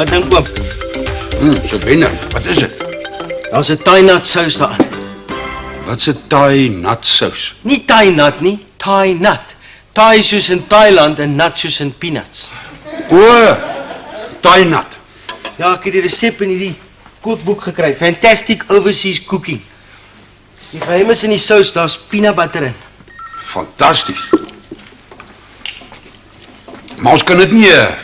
Wat dink oom? So binnen, wat is dit? Daar's 'n Thai nut sous daar. Wat 'n Thai nut sous? Nie Thai nut nie, Thai nut. Thai soos in Thailand en nut soos in peanuts. O, Thai nut. Ja, ek het die resep in hierdie kookboek gekry. Fantastic Overseas Cooking. Die geheim is in die sous, daar's peanut butter in. Fantasties. Maar ons kan dit nie 'n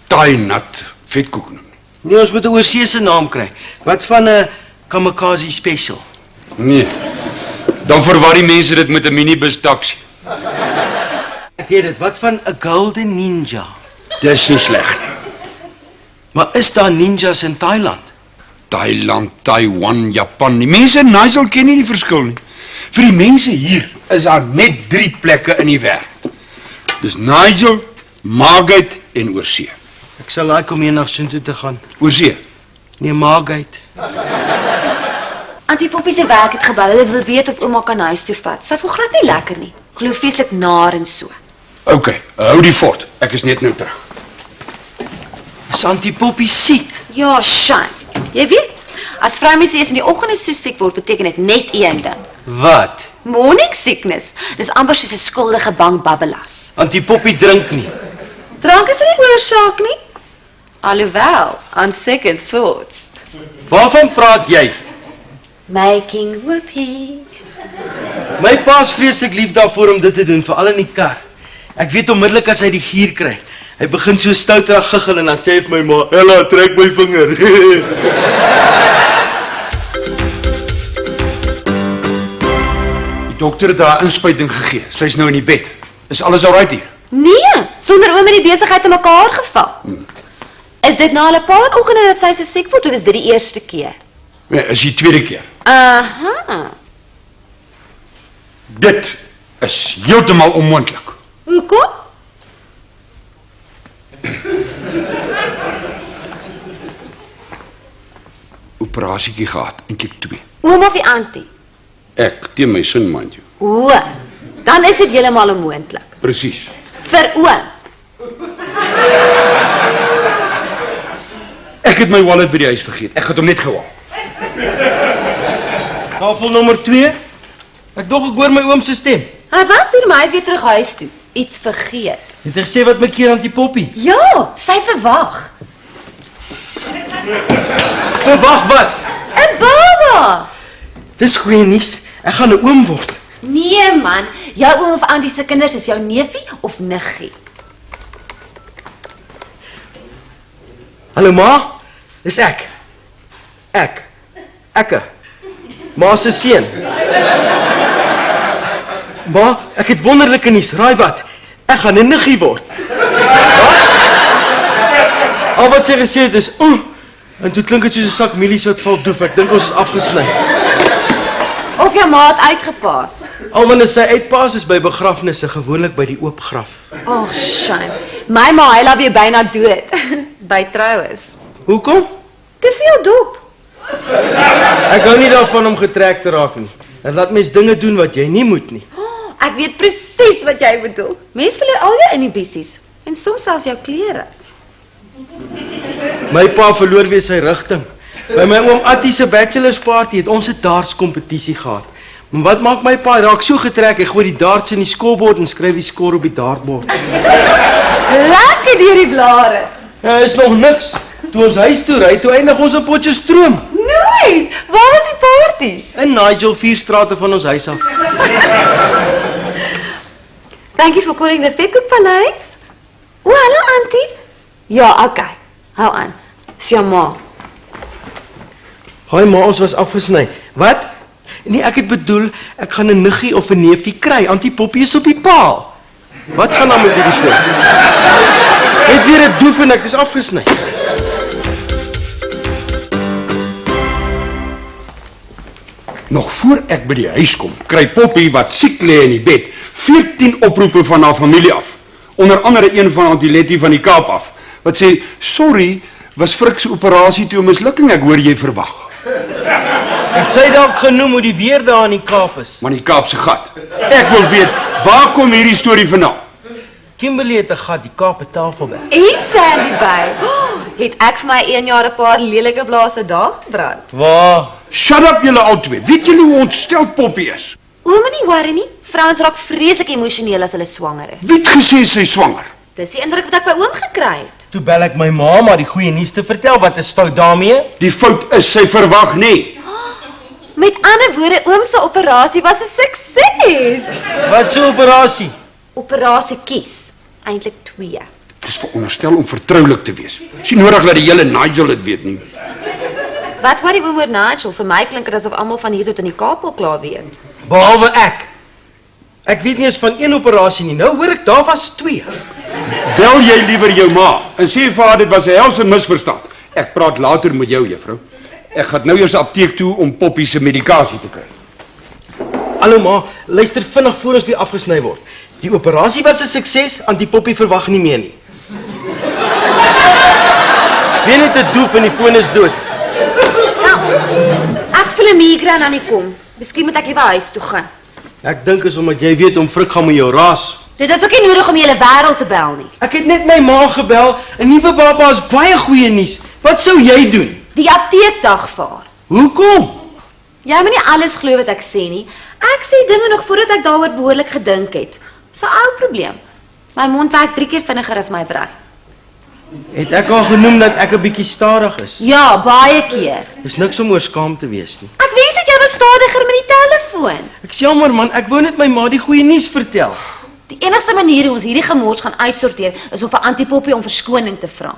Thai nut vetkoek noem. Nee, ons moet 'n oorseese naam kry. Wat van 'n kamikaze special? Nee. Dan verwar die mense dit met 'n minibus taxi. Ek weet dit, wat van 'n golden ninja? Dis nie sleg nie. Maar is daar ninjas in Thailand? Thailand, Taiwan, Japan. Die mense in Nigel ken nie die verskil nie. Vir die mense hier is daar net 3 plekke in die wêreld. Dis Nigel, Margate en Oorsee. Ek sal like om eendag soontoe te gaan. Oorsee. Nee, Margate. Auntie Poppy se werk het gebel. Hulle wil weet of ouma kan huis toe vat. Sy voel glad nie lekker nie. Glo vreeslik naar en so. OK, hou die fort. Ek is net nou terug. Is Auntie Poppy siek? Ja, Shane. Jy weet, as vroumense eers in die oggende so siek word, beteken dit net een ding. Wat? Morning sickness. Dis amper soos 'n skuldige bang babbelas. Auntie Poppy drink nie. Drank is nie oorsaak nie. Alhoewel, on second thoughts. Waarvan praat jy? Making whoopie. My pa's vreeslik lief daarvoor om dit te doen, veral in die kar. Ek weet onmiddellik as hy die gier kry. Hy begin so stouterig giggel en dan sê hy vir my ma, "Ella, trek my vinger." Die dokter het haar inspuiting gegee. Sy's nou in die bed. Is alles alright hier? Nee, sonder oom in die besigheid in mekaar geval. Is dit nou al 'n paar oggende dat sy so siek word of is dit die eerste keer? Nee, is die tweede keer. Aha. Dit is heeltemal onmoontlik. Hoekom? Operasietjie gehad, eintlik 2. Oom of die auntie? Ek, teen my sin, mind you. O, dan is dit heeltemal onmoontlik. Presies. Vir oom. Ek het my wallet by die huis vergeet. Ek het hom net gehaal. Tafel nommer 2. Ek dog ek hoor my oom se stem. Hy was hier, maar hy is weer terug huis toe. Iets vergeet. Het hy gesê wat my keer Auntie Poppy? Ja, sy verwag. Verwag wat? 'n Baba. Dis goeie nuus. Ek gaan 'n oom word. Nee man, jou oom of auntie se kinders is jou neefie of niggie. Hallo ma, dis ek. Ekke. Ma se seun. Ma, ek het wonderlike nuus. Raai wat? Ek gaan 'n niggie word. Al wat sy gesê het is, en toe klink dit soos 'n sak mielies wat val doef. Ek dink ons is afgesny. Of jou ma het uitgepaas. Al wanneer sy uitpaas is by begrafnisse, gewoonlik by die oop graf. Oh, shame. My ma, hy laat weer byna dood. By troues. Hoekom? Te veel dop. Ek hou nie daarvan om getrek te raak nie. En laat mens dinge doen wat jy nie moet nie. Oh, ek weet presies wat jy bedoel. Mens verloor al jou inhibisies. En soms selfs jou klere. My pa verloor weer sy rigting. By my oom Attie se bachelor's party het ons 'n darts kompetisie gehad. Maar wat maak my pa? Hy raak so getrek, hy gooi die darts in die scorebord en skryf die score op die dartbord. Lekker deur die blare. Ja, is nog niks. Toe ons huis toe ry, toe eindig ons op Potchefstroom. Nooit. Waar was die party? In Nigel 4 strate van ons huis af. Thank you for calling the Vetkoekpaleis. O, hallo auntie. Ja, okay. Hou aan. Dis jou ma. Haai ma, ons was afgesny. Wat? Nee, ek het bedoel, ek gaan 'n niggie of 'n neefie kry. Auntie Poppy is op die paal. Wat gaan dan met hierdie foon? Het weer 'n doef en ek is afgesny. Nog voor ek by die huis kom, kry Poppy wat siek lê in die bed, 14 oproepe van haar familie af. Onder andere een van Auntie Letty van die Kaap af, wat sê, sorry, was Frik se operasie toe 'n mislukking, ek hoor jy verwag. Het sy dalk genoem hoe die weer daar in die Kaap is? Maar die Kaapse gat. Ek wil weet, waar kom hierdie storie vandaan? Kimberley het 'n gat, die Kaap Tafelberg. En Sandy Bay. Het ek vir my 1 jaar 'n paar lelike blaase daar gebrand. Waar? Shut up julle albei. Weet julle hoe ontsteld Poppy is? Ouma nie worry nie. Vrouens raak vreeslik emosioneel as hulle swanger is. Wie het gesê sy is swanger? Dis die indruk wat ek by oom gekry het. Toe bel ek my ma maar die goeie nuus te vertel, wat is fout daarmee? Die fout is sy verwag nie. Met ander woorde, oom se operasie was 'n sukses. Wat so operasie? Operasie kies. Eintlik 2. Dis veronderstel om vertroulik te wees. Dis nie nodig dat die hele Nigel dit weet nie. Wat worry oom oor Nigel? Vir my klink dit asof almal van hier tot in die Kaap al klaar weet. Behalwe ek. Ek weet nie eens van 1 operasie nie. Nou hoor ek daar was 2. Bel jy liewer jou ma en sê vir haar dit was 'n helse misverstand. Ek praat later met jou, juffrou. Ek gaan nou eers apteek toe om Poppy se medikasie te kry. Hallo ma, luister vinnig voor ons weer afgesny word. Die operasie was 'n sukses, Auntie Poppy verwag nie meer nie. Wie net 'n doef en die foon is dood. Ek voel 'n migraine aan die kom. Miskien moet ek liewer huis toe gaan. Ek dink is omdat jy weet om Frik gaan met jou raas. Dit is ook nie nodig om die hele wêreld te bel nie. Ek het net my ma gebel, 'n nuwe baba is baie goeie nuus. Wat sou jy doen? Die apteek dagvaar. Hoekom? Jy moet nie alles glo wat ek sê nie. Ek sê dinge nog voordat ek daaroor behoorlik gedink het. Dis 'n ou probleem. My mond werk 3 keer vinniger as my brein. Het ek al genoem dat ek 'n bietjie stadig is? Ja, baie keer. Dis niks om oor skaam te wees nie. Ek wens dat jy was stadiger met die telefoon. Ek sê jammer man, ek wou net my ma die goeie nuus vertel. Die enigste manier hoe ons hierdie gemors gaan uitsorteer is om vir Auntie Poppy om verskoning te vra.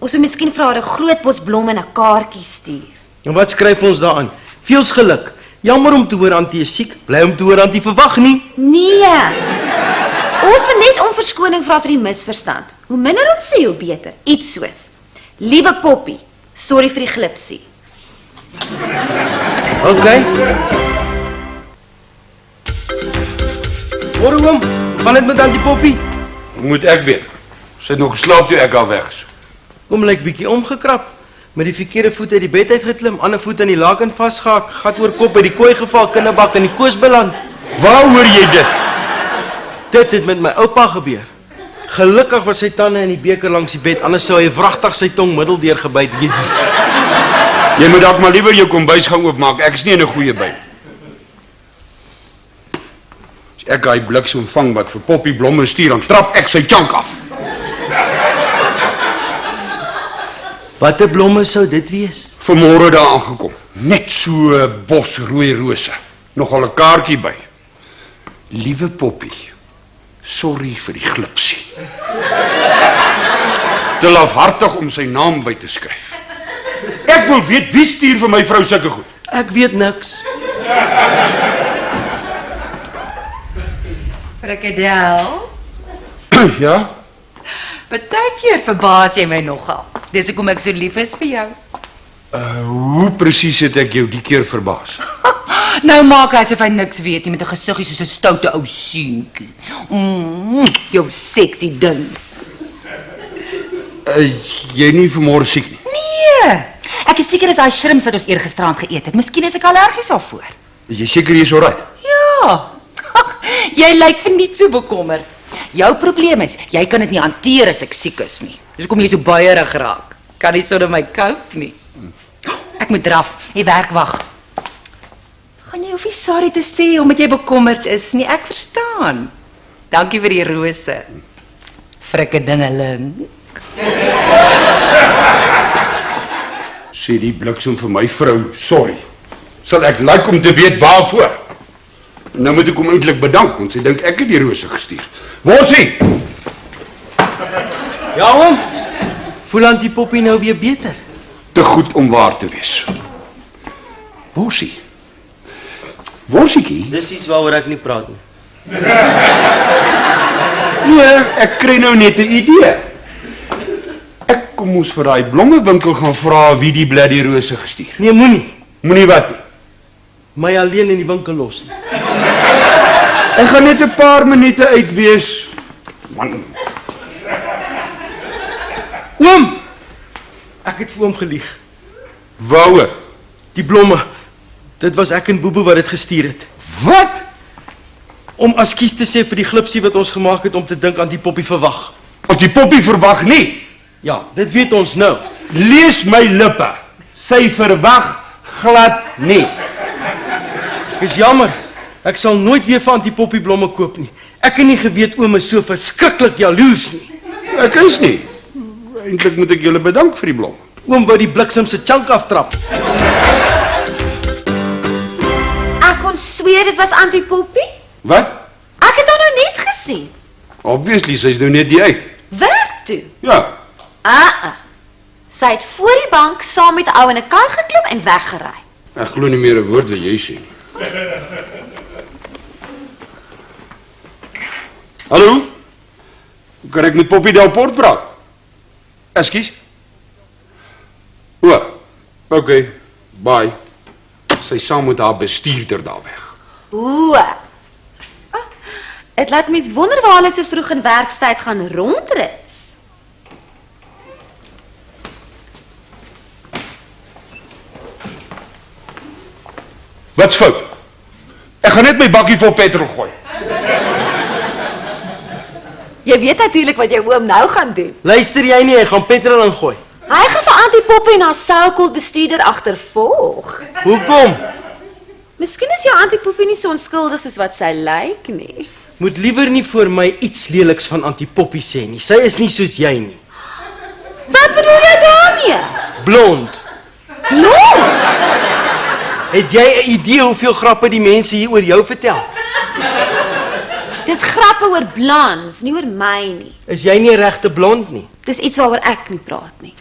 Ons moet miskien vir haar 'n groot bos blomme en 'n kaartjie stuur. En wat skryf ons daaraan? Veels geluk. Jammer om te hoor Auntie is siek. Bly om te hoor Auntie verwag nie. Nee. Ons moet net om verskoning vra vir die misverstand. Hoe minder ons sê, hoe beter. Iets soos: Liewe Poppy, sorry vir die glipsie. OK. Hoor oom, gaan dit met Auntie Poppy? Moet ek weet. Sy het nog geslaap toe ek al weg is. Oom lyk bietjie omgekrap. Met die verkeerde voet uit die bed uitgeklim, ander voet aan die laken vasgehak, gat oor kop by die kooi geval, kinderbak in die koos beland. Waar hoor jy dit? Dit het met my oupa gebeur. Gelukkig was sy tande in die beker langs die bed, anders sou hy wragtig sy tong middeldeur gebyt het. Jy moet dalk maar liewer jou kombuis gaan oopmaak. Ek is nie in 'n goeie by. As ek hy bliksem vang wat vir Poppy blomme stuur, dan trap ek sy chunk af. Watter blomme sou dit wees? Vanmôre daar aangekom. Net so 'n bos rooi rose. Nogal 'n kaartjie by. Liewe Poppy, sorry vir die glipsie. Te lafhartig om sy naam by te skryf. Ek wil weet wie stuur vir my vrou sulke goed. Ek weet niks. Frikadel, Ja? partykeer verbaas jy my nogal. Dis hoekom ek so lief is vir jou. Hoe presies het ek jou die keer verbaas? Nou maak hy asof hy niks weet nie met 'n gesiggie soos 'n stoute ou seentjie. Jou sexy ding. Jy nie vanmôre siek nie. Nee, ek is seker dis daai shrimps wat ons eergisterand geëet het. Miskien is ek allergies daarvoor. Is jy seker jy is alright? Ja. Jy lyk verniet so bekommerd. Jou probleem is, jy kan dit nie hanteer as ek siek is nie. Dis hoekom jy so buierig raak. Kan nie sonder my cope nie. Ek moet draf. Die werk wag. Gaan jy hoef nie sorry te sê omdat jy bekommerd is nie. Ek verstaan. Dankie vir die rose. Frikadingeling. Sê die bliksem vir my vrou, sorry. Sal ek like om te weet waarvoor. Nou moet ek hom eintlik bedank, want sy dink ek het die rose gestuur. Waar is hy? Ja oom, voel Auntie Poppy nou weer beter? Te goed om waar te wees. Waar is hy? Waar is hy? Dis iets waaroor ek nie praat nie. Nee, ek kry nou net 'n idee. Ek kom ons vir daai blommewinkel gaan vra wie die bloody rose gestuur. Nee, moenie. Moenie wat nie. My alleen in die winkel los nie. Ek gaan net 'n paar minute uit wees. Man, Oom, ek het vir oom gelieg. waaroor? Die blomme, dit was ek en Bobo wat dit gestuur het. Wat? Om askies te sê vir die glipsie wat ons gemaak het om te dink aan die Poppy verwag. Want die Poppy verwag nie. Ja, dit weet ons nou. Lees my lippe. Sy verwag glad nie. Ek is jammer. Ek sal nooit weer van die Poppy blomme koop nie. Ek het nie geweet oom is so verskriklik jaloers nie. Ek is nie. Eintlik moet ek julle bedank vir die blom. Oom wou die bliksem se chunk aftrap. Ek kon sweer dit was Auntie Poppy. Wat? Ek het haar nou net gesien. Obviously, sy's nou net die uit. Werk toe. Ja. Sy het voor die bank saam met 'n ou in 'n kar geklim en weggery. Ek glo nie meer 'n woord wat jy sê. Hallo? Kan ek met Poppy Delport praat? Ekskuus? O, okay, bye. Sy saam met haar bestuurder daar weg. Dit laat mens wonder waar hulle so vroeg in werkstyd gaan rondrits. Wat's fout? Ek gaan net my bakkie vol petrol gooi. Jy weet natuurlik wat jou oom nou gaan doen. Luister jy nie, hy gaan petrol ingooi. Hy gaan vir Auntie Poppy en haar selkoel bestuurder agtervolg. Hoekom? Miskien is jou Auntie Poppy nie so onskuldig soos wat sy lyk nie. Moet liewer nie vir my iets leliks van Auntie Poppy sê nie. Sy is nie soos jy nie. Wat bedoel jy daarmee? Blond. Blond? Het jy 'n idee hoeveel grappe die mense hier oor jou vertel? Dis grappe oor blondes, nie oor my nie. Is jy nie 'n regte blond nie? Dis iets waaroor ek nie praat nie.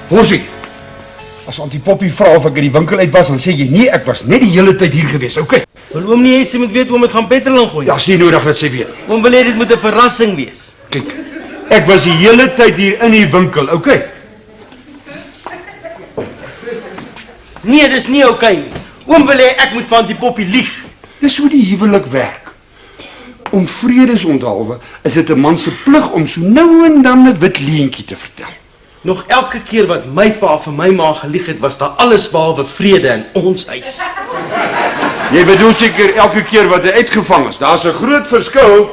Forsie, as Auntie Poppy vra of ek in die winkel uit was, dan sê jy nee, ek was net die hele tyd hier gewees, okay? Wil oom nie hê sy moet weet oom het gaan petrol ingooi? Ja, is nie nodig dat sy weet. Oom wil hê dit moet 'n verrassing wees. Kyk, ek was die hele tyd hier in die winkel, okay? Nee, dis nie oukei nie. Oom wil hê ek moet van Auntie Poppy lieg. Dis hoe die huwelik werk. Om vredesonderhalwe is dit 'n man se plig om so nou en dan 'n wit leentjie te vertel. Nog elke keer wat my pa vir my ma gelieg het, was daar alles behalwe vrede in ons huis. Jy bedoel seker elke keer wat hy uitgevang is. Daar's 'n groot verskil.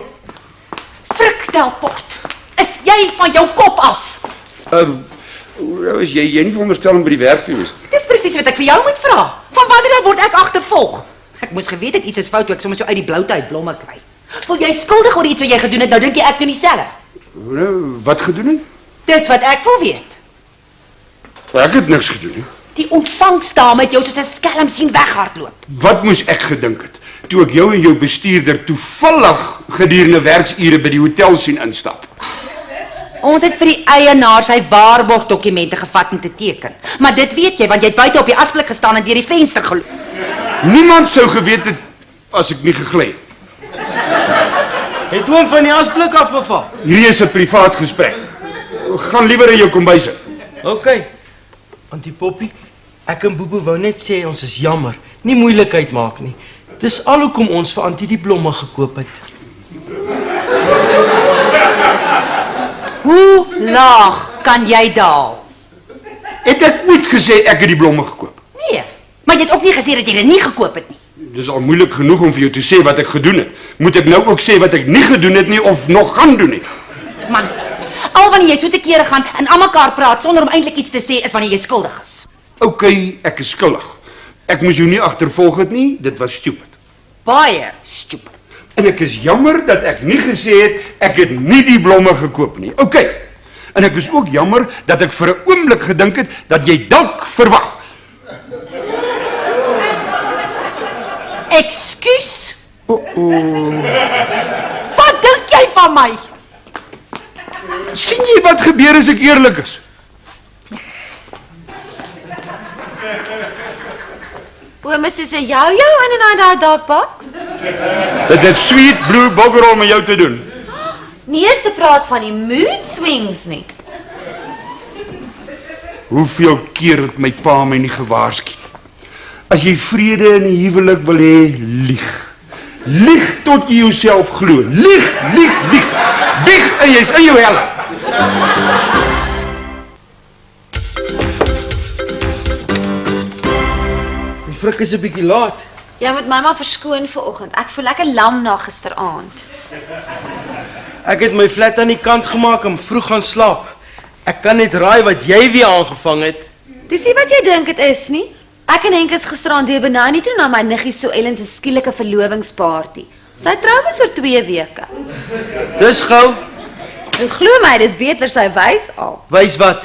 Frik Delport, is jy van jou kop af? Hoe is jy nie veronderstel om by die werk te wees? Dis presies wat ek vir jou moet vra. Van wanneer af word ek agtervolg? Ek moes geweet het iets is fout toe ek sommer so uit die bloute uit blomme kry. Voel jy skuldig oor iets wat jy gedoen het? Nou dink jy ek doen dieselfde. Nou, wat gedoen het? Dis wat ek wil weet. Ek het niks gedoen nie. Die ontvangsdame het jou soos 'n skelm sien weghardloop. Wat moes ek gedink het toe ek jou en jou bestuurder toevallig gedurende werksure by die hotel sien instap? Ons het vir die eienaar sy waarborgdokumente gevat om te teken. Maar dit weet jy want jy het buite op die asblik gestaan en deur die venster geloop. Niemand sou geweet het as ek nie gegly het. Het oom van die asblik afgeval? Hierdie is 'n privaat gesprek. Gaan liewer in jou kombuis sit. Okay. Auntie Poppy, ek en Bobo wou net sê ons is jammer. Nie moeilikheid maak nie. Dis al hoekom ons vir Auntie die blomme gekoop het. Hoe laag kan jy daal? Het ek ooit gesê ek het die blomme gekoop? Nee, maar jy het ook nie gesê dat jy dit nie gekoop het nie. Dis al moeilik genoeg om vir jou te sê wat ek gedoen het. Moet ek nou ook sê wat ek nie gedoen het nie of nog gaan doen nie? Man, al wanneer jy so te kere gaan en aan mekaar praat sonder om eintlik iets te sê is wanneer jy skuldig is. Okay, ek is skuldig. Ek moes jou nie agtervolg het nie, dit was stupid. Baie stupid. En ek is jammer dat ek nie gesê het ek het nie die blomme gekoop nie. Okay. En ek is ook jammer dat ek vir 'n oomblik gedink het dat jy dalk verwag. Ekskuus? Wat dink jy van my? Sien jy wat gebeur as ek eerlik is? Oom is soos 'n jou in daai dark box. Dit het sweet blue boggerel met jou te doen. Nie eers te praat van die mood swings nie. Hoeveel keer het my pa my nie gewaarsku? As jy vrede in die huwelik wil hê, lieg. Lieg tot jy jouself glo. Lieg, lieg, lieg. Bieg en jy's in jou helm. Die frik is 'n bietjie laat. Jy moet my maar verskoon vanoggend. Ek voel lekker lam na gisteraand. Ek het my flat aan die kant gemaak om vroeg gaan slaap. Ek kan net raai wat jy weer aangevang het. Dis nie wat jy dink dit is nie. Ek en Henk is gisteraand hier benauw toe na my niggie Sue Ellen se skielike verlovingsparty. Sy trou mos oor 2 weke. Dis gou. En glo my, dis beter sy wys al. Wys wat?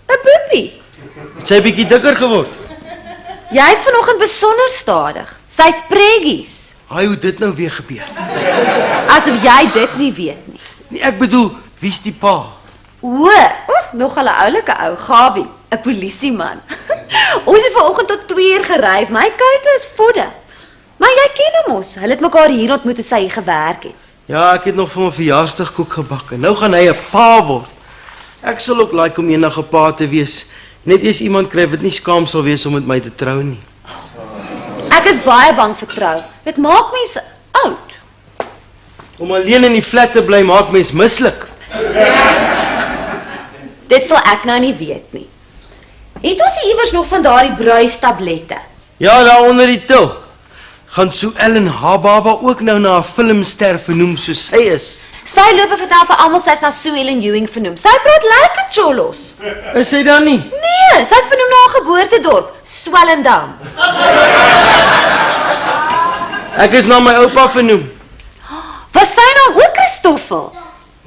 'n Boepie. Het sy bietjie dikker geword? Jy's vanoggend besonder stadig. Sy's preggies. Haai, hoe dit nou weer gebeur? Asof jy dit nie weet nie. Nee, ek bedoel, wie's die pa? Nog 'n oulike ou, Gawie, 'n polisieman. Ons het vanoggend tot 2 uur geryf. My kuite is vodde. Maar jy ken hom mos. Hulle het mekaar hier ontmoet toe sy hier gewerk het. Ja, ek het nog vir my verjaarsdagkoek gebak en nou gaan hy 'n pa word. Ek sal ook like om eendag 'n pa te wees. Net eers iemand kry wat nie skaam sal wees om met my te trou nie. Ek is baie bang vir trou. Dit maak mense oud. Om alleen in die flat te bly maak mens mislik. Dit sal ek nou nie weet nie. Het ons iewers nog van daardie bruistablette? Ja, daar onder die til. Gaan Sue Ellen haar baba ook nou na 'n filmster vernoem soos sy is? Sy loop en vertel vir almal sy's na Sue Ellen Ewing vernoem. Sy praat lekker cholos. Is sy dan nie? Nee, sy's vernoem na haar geboortedorp, Swellendam. Ek is na my oupa vernoem. Was sy naam ook Christoffel?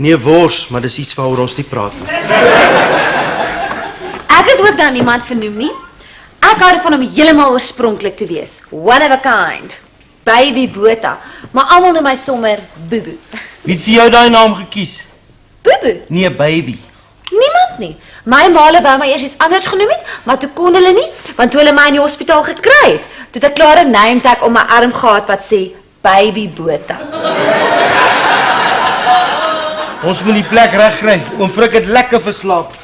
Nee, wors, maar dis iets waaroor ons nie praat nie. Ek is ook na niemand vernoem nie. Ek hou van om heeltemal oorspronklik te wees. One of a kind. Baby Botha. Maar almal noem my sommer Bubu. Wie het vir jou daai naam gekies? Bubu? Nee, baby. Niemand nie. My en Wale wou my eers iets anders genoem het, maar toe kon hulle nie, want toe hulle my in die hospitaal gekry het, toe het ek klaar 'n name tag om my arm gehad wat sê Baby Botha. Ons moet die plek regkry. Oom Frik het lekker verslaap.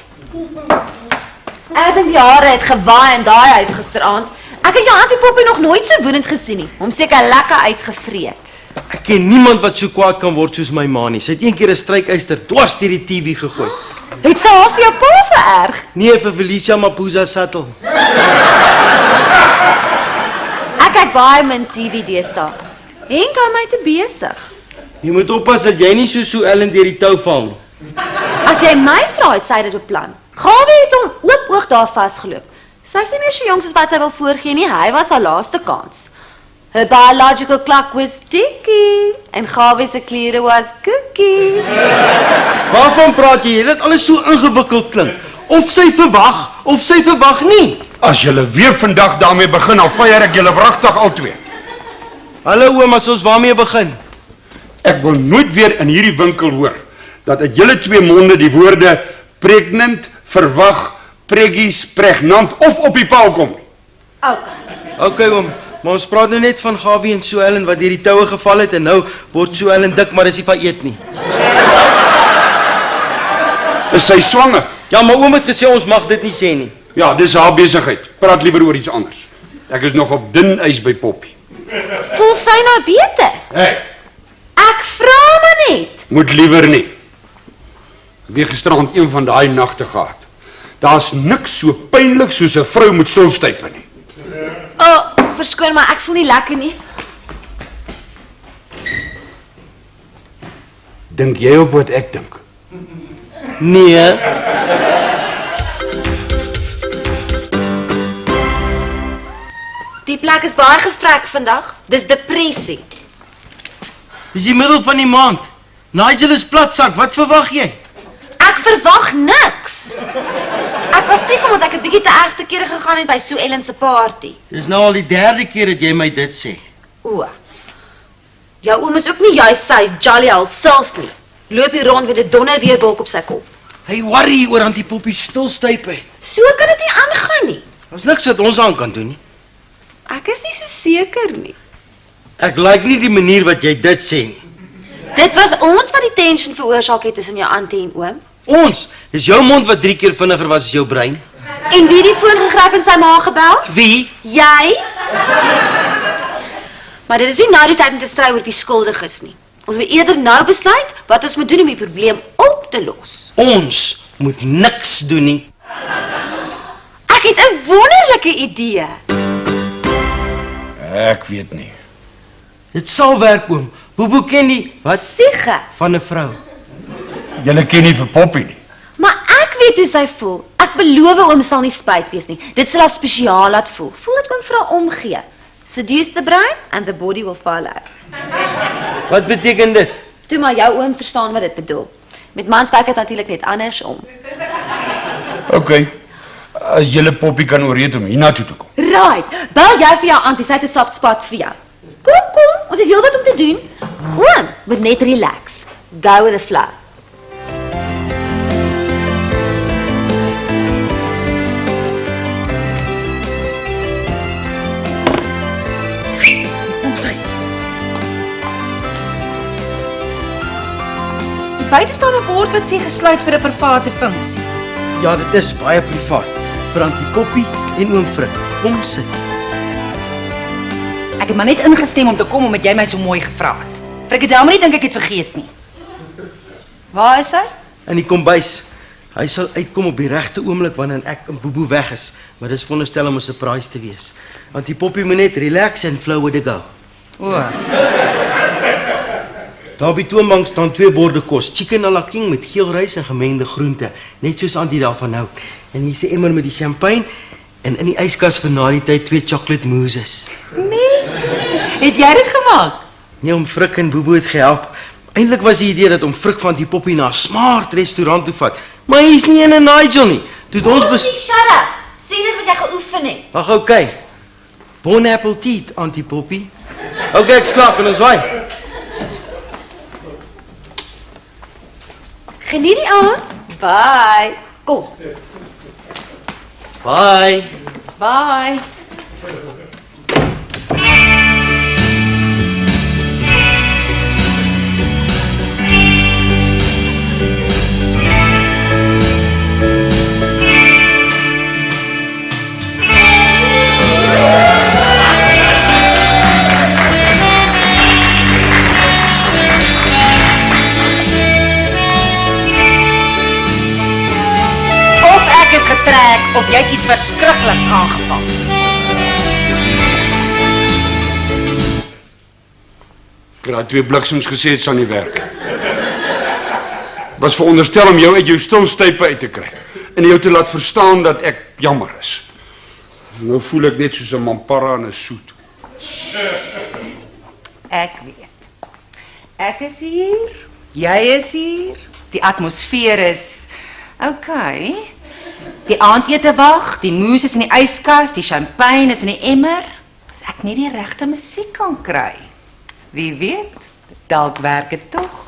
Ek dink die hare het gewaai in daai huis gisteraand. Ek het jou Auntie Poppy nog nooit so woedend gesien nie. Hom seker lekker uitgevreet. Ek ken niemand wat so kwaad kan word soos my ma nie. Sy het een keer 'n strykyster dwars deur die TV gegooi. Het sy haar vir jou pa vererg? Nee, vir Felicia Mapuza Sattel. Ek kyk baie min TV deesdae. Henk hou my te besig. Jy moet oppas dat jy nie so Sue Ellen deur die tou val nie. As jy my vra, het sy dit beplan. Gawie het hom oop oog daar vasgeloop. Sy is nie meer so jonk soos wat sy wil voorgee nie. Hy was haar laaste kans. Her biological clock was ticking en Gawie se kliere was cookie. Waarvan praat jy? Dit alles so ingewikkeld klink. Of sy verwag nie. As julle weer vandag daarmee begin, dan fyer ek julle wragtig albei. Hallo oom, as ons waarmee begin? Ek wil nooit weer in hierdie winkel hoor dat uit julle 2 monde die woorde pregnant, verwag, preggies, pregnant of op die paal kom. Okay oom, maar ons praat nou net van Gawie en Sue Ellen wat deur die toue geval het en nou word Sue Ellen dik, maar dis nie van eet nie. Is sy swanger? Ja, maar oom het gesê ons mag dit nie sê nie. Ja, dis haar besigheid. Praat liewer oor iets anders. Ek is nog op dun ys by Poppy. Voel sy nou beter? Hey, Ek vra maar net. moet liewer nie. Ek het gisterand een van daai nagte gehad. Daar's niks so pynlik soos 'n vrou moet stilstype nie. Verskoon maar, ek voel nie lekker nie. Dink jy op wat ek dink? Nee. Die plek is baie gevrek vandag. Dis depressie. Dis die middel van die maand. Nigel is platsak, wat verwag jy? Ek verwag niks. Ek was siek omdat ek 'n bietjie te erg te kere gegaan het by Sue Ellen se party. Dis nou al die 3de keer dat jy my dit sê. O. Jou oom is ook nie juist sy jolly old self nie. Loop hier rond met 'n donderweerwolk op sy kop. Hy worry oor Auntie Poppy stilstype het. So kan dit nie aangaan nie. Daar's niks wat ons aan kan doen nie. Ek is nie so seker nie. Ek like nie die manier wat jy dit sê nie. Dit was ons wat die tension veroorsaak het tussen jou auntie en oom. Ons, dis jou mond wat 3 keer vinniger was as jou brein. En wie het die foon gegryp en sy ma gebel? Wie? Jy? Maar dit is nie nou die tyd om te stry oor wie skuldig is nie. Ons moet eerder nou besluit wat ons moet doen om die probleem op te los. Ons moet niks doen nie. Ek het 'n wonderlike idee. Ek weet nie. Dit sal werk, oom. Bobo ken die wat Siege. van 'n vrou. Julle ken nie vir Poppy nie. Maar ek weet hoe sy voel. Ek beloof oom sal nie spyt wees nie. Dit sal haar spesiaal laat voel. Voel dit oom vir haar omgee. Seduce the brain and the body will follow. Wat beteken dit? Toe maar jou oom verstaan wat dit bedoel. Met mans werk dit natuurlik net andersom. OK. As julle Poppy kan oorreed om hiernatoe te kom. Right. Bel jy vir jou auntie, sy het 'n soft spot vir jou. Kom, ons het heel wat om te doen. Oom, moet net relax. Go with the flow. Kom sy. Buite staan 'n bord wat sê gesluit vir 'n private funksie. Ja, dit is baie privaat. Vir Auntie Poppy en oom Frik. Kom sit. Ek het maar net ingestem om te kom omdat jy my so mooi gevra het. Frikadel maar nie dink ek het vergeet nie. Waar is hy? In die kombuis. Hy sal uitkom op die regte oomblik wanneer ek en Bobo weg is, maar dis veronderstel om 'n surprise te wees. Auntie Poppy moet net relax en flow with the go. O, Daar op die toonbank staan 2 borde kos, chicken à la king met geel rys en gemengde groente, net soos Auntie daarvan hou. En hier's 'n emmer met die champagne en in die yskas vir na die tyd 2 chocolate mousses. het jy dit gemaak? Nee, oom Frik en Bobo het gehelp. Eintlik was die idee dat oom Frik van die Poppy na 'n smart restaurant toe vat, maar hy's nie in 'n Nigel nie. Toe het ons Shut up. Sien dit wat jy geoefen het. Ag, okay. Bon appetit, Auntie Poppy. Okay, ek slaap en ons waai. Geniet die aand. Bye. Kom. Bye. Bye. Getrek of jy het iets verskrikliks aangevang. Ek het daai 2 bliksems gesê dit sal nie werk. Was veronderstel om jou uit jou stilstype uit te kry en jou te laat verstaan dat ek jammer is. Nou voel ek net soos 'n mampara in 'n soet. Ek weet. Ek is hier. Jy is hier. Die atmosfeer is okay. Die aandete wag, die moes is in die yskas, die champagne is in die emmer. As ek nie die regte musiek kan kry. Wie weet, dalk werk dit tog.